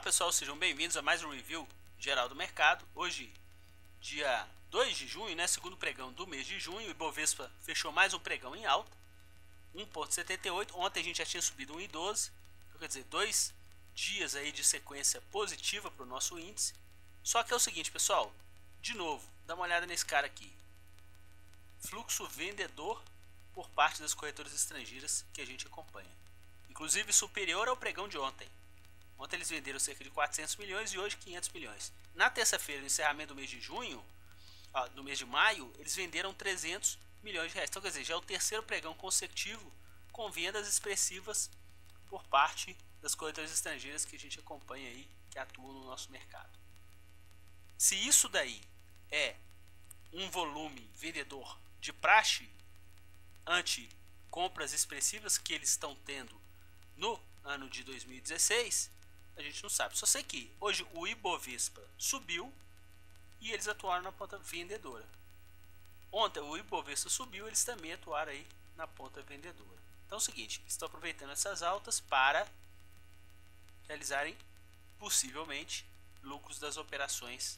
pessoal, sejam bem-vindos a mais um review geral do mercado. Hoje, dia 2 de junho, né, segundo pregão do mês de junho, o Ibovespa fechou mais um pregão em alta, 1,78. Ontem a gente já tinha subido 1,12, quer dizer, 2 dias aí de sequência positiva para o nosso índice. Só que é o seguinte, pessoal, de novo, dá uma olhada nesse cara aqui. Fluxo vendedor por parte das corretoras estrangeiras que a gente acompanha. Inclusive superior ao pregão de ontem. Ontem eles venderam cerca de 400 milhões e hoje 500 milhões. Na terça-feira, no encerramento do mês de junho, no mês de maio, eles venderam 300 milhões de reais. Então, quer dizer, já é o terceiro pregão consecutivo com vendas expressivas por parte das corretoras estrangeiras que a gente acompanha aí, que atuam no nosso mercado. Se isso daí é um volume vendedor de praxe ante compras expressivas que eles estão tendo no ano de 2016, a gente não sabe. Só sei que hoje o Ibovespa subiu e eles atuaram na ponta vendedora. Ontem o Ibovespa subiu, eles também atuaram aí na ponta vendedora. Então é o seguinte, estão aproveitando essas altas para realizarem possivelmente lucros das operações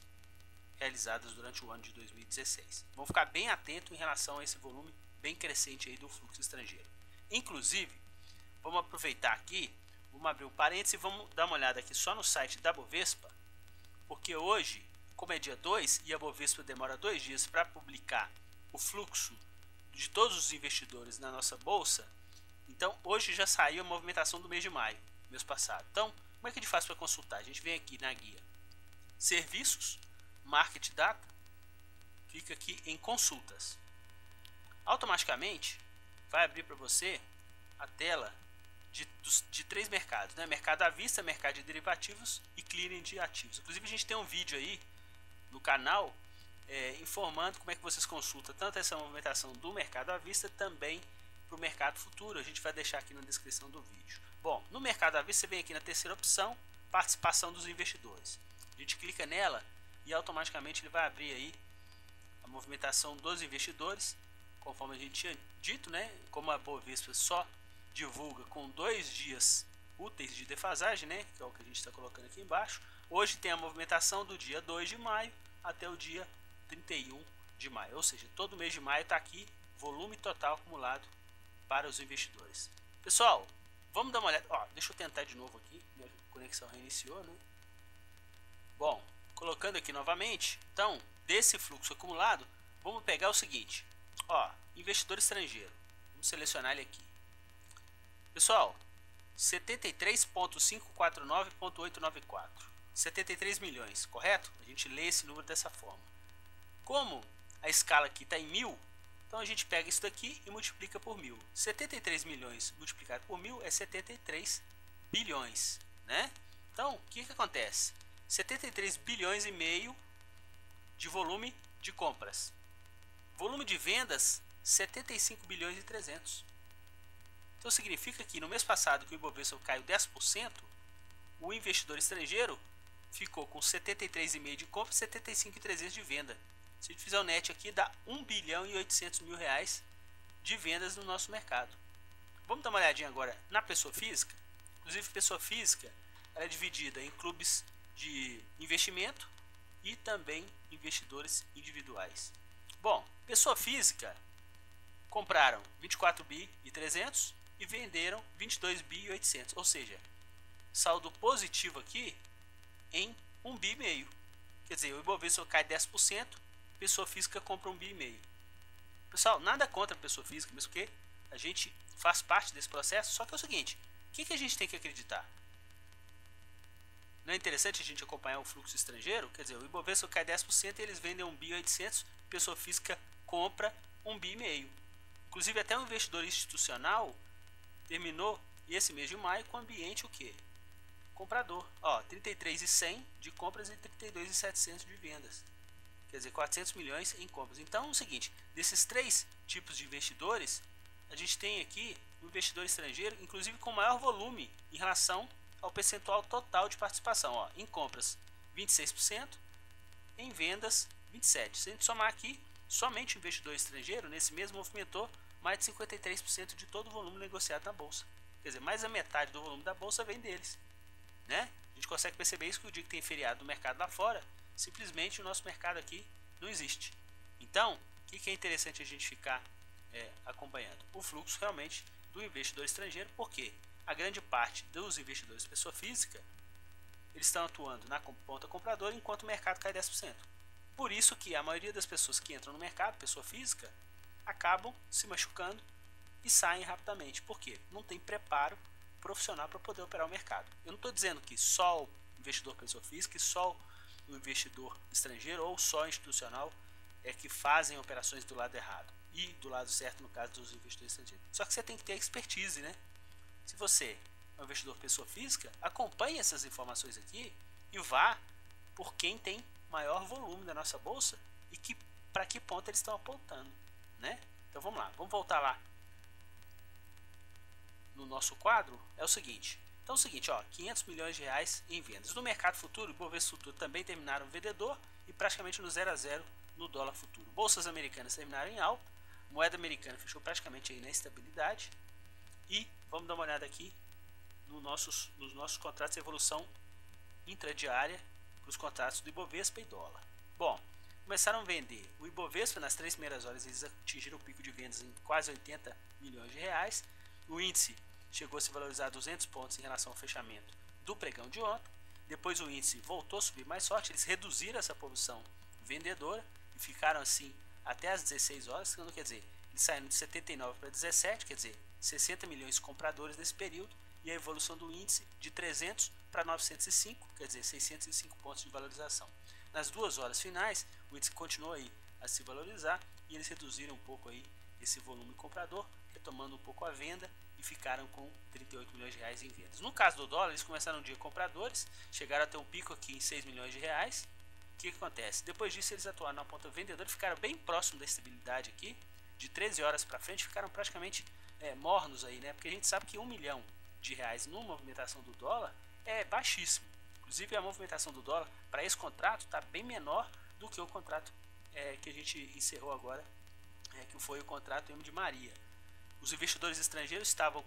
realizadas durante o ano de 2016. Vamos ficar bem atento em relação a esse volume bem crescente aí do fluxo estrangeiro. Inclusive, vamos aproveitar aqui, vamos abrir um parênteses e vamos dar uma olhada aqui só no site da Bovespa, porque hoje, como é dia 2 e a Bovespa demora 2 dias para publicar o fluxo de todos os investidores na nossa bolsa, então hoje já saiu a movimentação do mês de maio, mês passado. Então, como é que a gente faz para consultar? A gente vem aqui na guia Serviços, Market Data, clica aqui em Consultas. Automaticamente vai abrir para você a tela de três mercados, né? Mercado à vista, mercado de derivativos e clearing de ativos. Inclusive a gente tem um vídeo aí no canal informando como é que vocês consultam tanto essa movimentação do mercado à vista também para o mercado futuro. A gente vai deixar aqui na descrição do vídeo. Bom, no mercado à vista você vem aqui na terceira opção, participação dos investidores. A gente clica nela e automaticamente ele vai abrir aí a movimentação dos investidores, conforme a gente tinha dito, né? Como a Bovespa só divulga com 2 dias úteis de defasagem, né? Que é o que a gente está colocando aqui embaixo. Hoje tem a movimentação do dia 2 de maio até o dia 31 de maio, ou seja, todo mês de maio está aqui volume total acumulado para os investidores. Pessoal, vamos dar uma olhada. Deixa eu tentar de novo aqui, minha conexão reiniciou, né? Bom, colocando aqui novamente, então, desse fluxo acumulado, vamos pegar o seguinte, investidor estrangeiro, vamos selecionar ele aqui. Pessoal, 73.549.894, 73 milhões, correto? A gente lê esse número dessa forma. Como a escala aqui está em 1000, então a gente pega isso daqui e multiplica por 1000. 73 milhões multiplicado por 1000 é 73 bilhões, né? Então, o que acontece? 73 bilhões e meio de volume de compras. Volume de vendas, 75 bilhões e 300. Então significa que no mês passado que o Ibovespa caiu 10%, o investidor estrangeiro ficou com 73,5 de compra e 75,300 de venda. Se a gente fizer o net aqui, dá 1 bilhão e 800 mil reais de vendas no nosso mercado. Vamos dar uma olhadinha agora na pessoa física. Inclusive, pessoa física ela é dividida em clubes de investimento e também investidores individuais. Bom, pessoa física compraram 24 bi e 300 e venderam 22 bi e 800, ou seja, saldo positivo aqui em 1 bi e meio. Quer dizer, o Ibovespa cai 10%, pessoa física compra 1 bi e meio. Pessoal, nada contra a pessoa física, mesmo que a gente faz parte desse processo, só que é o seguinte, o que a gente tem que acreditar? Não é interessante a gente acompanhar o fluxo estrangeiro? Quer dizer, o Ibovespa cai 10% e eles vendem 1 bi e 800, pessoa física compra 1 bi e meio. Inclusive até um investidor institucional terminou esse mês de maio com ambiente o quê? Comprador. 33.100 de compras e 32.700 de vendas. Quer dizer, 400 milhões em compras. Então é o seguinte, desses três tipos de investidores, a gente tem aqui um investidor estrangeiro, inclusive com maior volume em relação ao percentual total de participação. Em compras 26%, em vendas 27%. Se a gente somar aqui, somente o investidor estrangeiro nesse mês movimentou mais de 53% de todo o volume negociado na bolsa. Quer dizer, mais da metade do volume da bolsa vem deles, né? A gente consegue perceber isso, que o dia que tem feriado no mercado lá fora, simplesmente o nosso mercado aqui não existe. Então, o que é interessante a gente ficar acompanhando? O fluxo realmente do investidor estrangeiro, porque a grande parte dos investidores pessoa física, eles estão atuando na ponta compradora, enquanto o mercado cai 10%. Por isso que a maioria das pessoas que entram no mercado, pessoa física, acabam se machucando e saem rapidamente. Por quê? Não tem preparo profissional para poder operar o mercado. Eu não estou dizendo que só o investidor pessoa física, só o investidor estrangeiro ou só institucional é que fazem operações do lado errado e do lado certo no caso dos investidores estrangeiros. Só que você tem que ter expertise, né? Se você é um investidor pessoa física, acompanhe essas informações aqui e vá por quem tem maior volume da nossa bolsa e que para que ponto eles estão apontando, né? Então vamos lá, vamos voltar lá no nosso quadro. É o seguinte, então é o seguinte, ó, 500 milhões de reais em vendas. No mercado futuro, o Ibovespa futuro também terminaram vendedor e praticamente no 0 a 0 no dólar futuro. Bolsas americanas terminaram em alta, moeda americana fechou praticamente aí na estabilidade. E vamos dar uma olhada aqui nos nossos contratos de evolução intradiária para os contratos do Ibovespa e dólar. Bom, começaram a vender o Ibovespa nas 3 primeiras horas, eles atingiram o pico de vendas em quase 80 milhões de reais. O índice chegou a se valorizar 200 pontos em relação ao fechamento do pregão de ontem. Depois o índice voltou a subir mais forte, eles reduziram essa posição vendedora e ficaram assim até as 16 horas, não quer dizer, eles saíram de 79 para 17, quer dizer, 60 milhões de compradores nesse período, e a evolução do índice de 300 para 905, quer dizer, 605 pontos de valorização. Nas 2 horas finais, o índice continuou aí a se valorizar e eles reduziram um pouco aí esse volume comprador, retomando um pouco a venda e ficaram com 38 milhões de reais em vendas. No caso do dólar, eles começaram um dia compradores, chegaram a ter um pico aqui em 6 milhões de reais. O que acontece? Depois disso, eles atuaram na ponta vendedora, ficaram bem próximo da estabilidade aqui, de 13 horas para frente, ficaram praticamente mornos aí, né? Porque a gente sabe que 1 milhão de reais numa movimentação do dólar é baixíssimo. Inclusive a movimentação do dólar para esse contrato está bem menor do que o contrato que a gente encerrou agora, que foi o contrato M de Maria. Os investidores estrangeiros estavam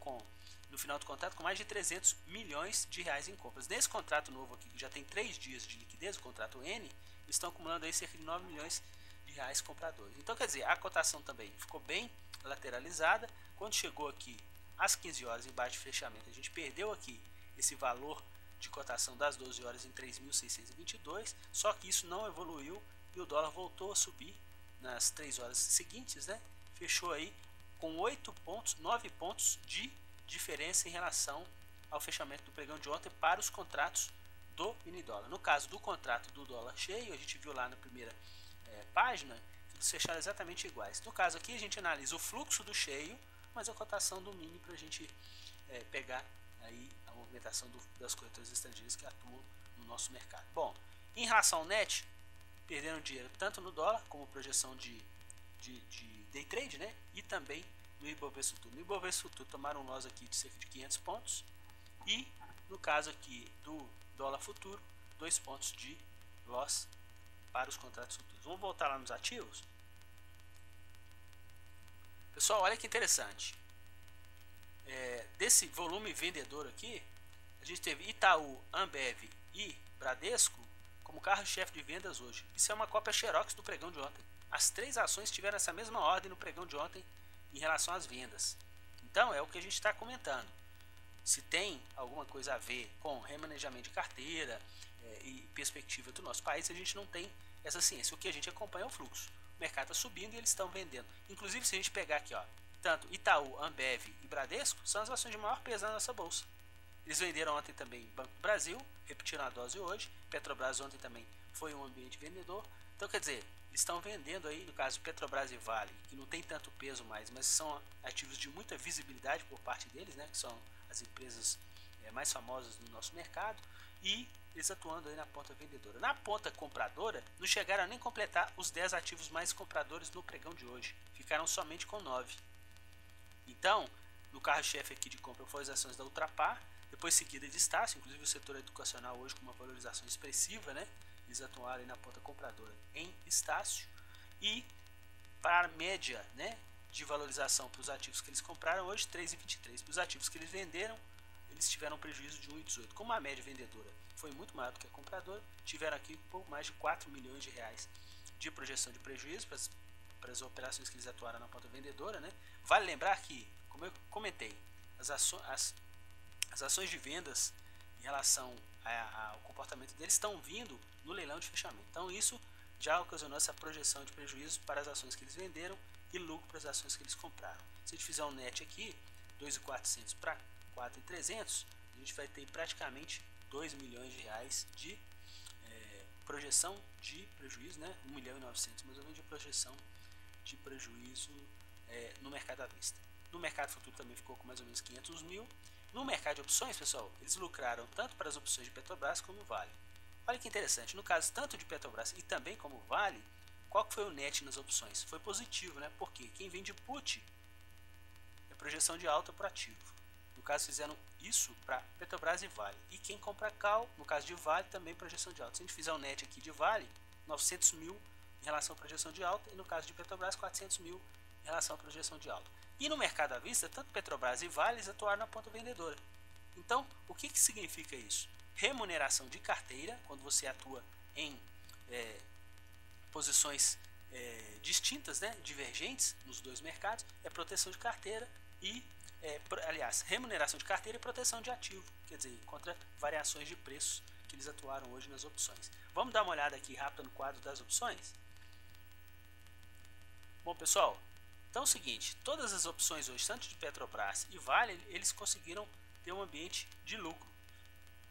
no final do contrato com mais de 300 milhões de reais em compras. Nesse contrato novo aqui, que já tem 3 dias de liquidez, o contrato N, eles estão acumulando aí cerca de 9 milhões de reais compradores. Então quer dizer, a cotação também ficou bem lateralizada. Quando chegou aqui às 15 horas embaixo de fechamento, a gente perdeu aqui esse valor de cotação das 12 horas em 3.622, só que isso não evoluiu e o dólar voltou a subir nas 3 horas seguintes, né? Fechou aí com 9 pontos de diferença em relação ao fechamento do pregão de ontem para os contratos do mini dólar. No caso do contrato do dólar cheio, a gente viu lá na primeira página, eles fecharam exatamente iguais. No caso aqui a gente analisa o fluxo do cheio, mas a cotação do mini para a gente pegar aí a movimentação das corretoras estrangeiras que atuam no nosso mercado. Bom, em relação ao net, perderam dinheiro tanto no dólar como projeção de day trade, né? E também no Ibovespa futuro. No Ibovespa futuro tomaram um loss aqui de cerca de 500 pontos e no caso aqui do dólar futuro, 2 pontos de loss para os contratos futuros. Vamos voltar lá nos ativos. Pessoal, olha que interessante. Desse volume vendedor aqui, a gente teve Itaú, Ambev e Bradesco como carro-chefe de vendas hoje. Isso é uma cópia xerox do pregão de ontem. As 3 ações tiveram essa mesma ordem no pregão de ontem em relação às vendas. Então é o que a gente está comentando. Se tem alguma coisa a ver com remanejamento de carteira e perspectiva do nosso país, a gente não tem essa ciência. O que a gente acompanha é o fluxo. O mercado está subindo e eles estão vendendo. Inclusive, se a gente pegar aqui, ó, tanto Itaú, Ambev e Bradesco são as ações de maior peso na nossa bolsa. Eles venderam ontem também Banco do Brasil, repetiram a dose hoje. Petrobras ontem também foi um ambiente vendedor. Então, quer dizer, eles estão vendendo aí, no caso Petrobras e Vale, que não tem tanto peso mais, mas são ativos de muita visibilidade por parte deles, né, que são as empresas mais famosas do nosso mercado, e eles atuando aí na ponta vendedora. Na ponta compradora, não chegaram a nem completar os 10 ativos mais compradores no pregão de hoje, ficaram somente com 9. Então, no carro-chefe aqui de compra foram as ações da Ultrapar, depois seguida de Estácio, inclusive o setor educacional hoje com uma valorização expressiva, né? Eles atuaram aí na ponta compradora em Estácio, e para a média, né, de valorização para os ativos que eles compraram hoje, 3,23. Para os ativos que eles venderam, eles tiveram um prejuízo de 1,18. Como a média vendedora foi muito maior do que a compradora, tiveram aqui um pouco mais de 4 milhões de reais de projeção de prejuízo para as operações que eles atuaram na ponta vendedora, né? Vale lembrar que, como eu comentei, as ações de vendas em relação ao comportamento deles estão vindo no leilão de fechamento. Então isso já ocasionou essa projeção de prejuízo para as ações que eles venderam e lucro para as ações que eles compraram. Se a gente fizer um net aqui, 2.400 para 4.300, a gente vai ter praticamente 2 milhões de reais de projeção de prejuízo, né? 1.900.000 mais ou menos de projeção de prejuízo no mercado à vista. No mercado futuro também ficou com mais ou menos 500 mil. No mercado de opções, pessoal, eles lucraram tanto para as opções de Petrobras como Vale. Olha que interessante, no caso tanto de Petrobras e também como Vale, qual que foi o net nas opções? Foi positivo, né? Porque quem vende put é projeção de alta por ativo. No caso fizeram isso para Petrobras e Vale. E quem compra call, no caso de Vale, também projeção de alta. Se a gente fizer um net aqui de Vale, 900 mil em relação à projeção de alta, e no caso de Petrobras, 400 mil em relação à projeção de alta. E no mercado à vista, tanto Petrobras e Vale atuaram na ponta vendedora. Então, o que significa isso? Remuneração de carteira, quando você atua em posições distintas, né, divergentes nos dois mercados, é proteção de carteira e, aliás, remuneração de carteira e proteção de ativo, quer dizer, contra variações de preços que eles atuaram hoje nas opções. Vamos dar uma olhada aqui rápida no quadro das opções? Bom, pessoal, então é o seguinte, todas as opções hoje, tanto de Petrobras e Vale, eles conseguiram ter um ambiente de lucro.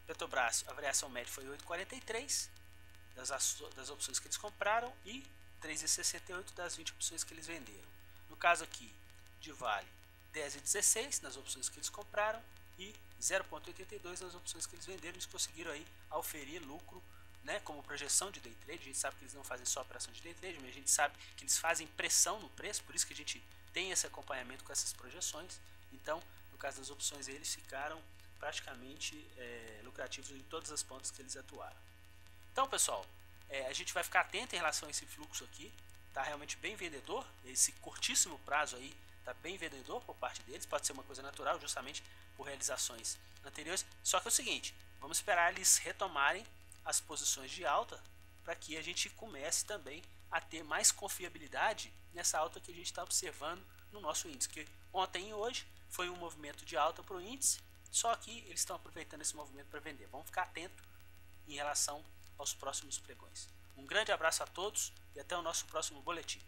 Petrobras, a variação média foi 8,43 das opções que eles compraram e 3,68 das 20 opções que eles venderam. No caso aqui de Vale, 10,16 nas opções que eles compraram e 0,82 nas opções que eles venderam. Eles conseguiram aí auferir lucro, né, como projeção de day trade. A gente sabe que eles não fazem só operação de day trade, mas a gente sabe que eles fazem pressão no preço, por isso que a gente tem esse acompanhamento com essas projeções. Então, no caso das opções, eles ficaram praticamente lucrativos em todas as pontas que eles atuaram. Então, pessoal, a gente vai ficar atento em relação a esse fluxo aqui. Está realmente bem vendedor, esse curtíssimo prazo aí está bem vendedor por parte deles. Pode ser uma coisa natural, justamente por realizações anteriores. Só que é o seguinte, vamos esperar eles retomarem as posições de alta para que a gente comece também a ter mais confiabilidade nessa alta que a gente está observando no nosso índice. Que ontem e hoje foi um movimento de alta para o índice, só que eles estão aproveitando esse movimento para vender. Vamos ficar atento em relação aos próximos pregões. Um grande abraço a todos e até o nosso próximo boletim.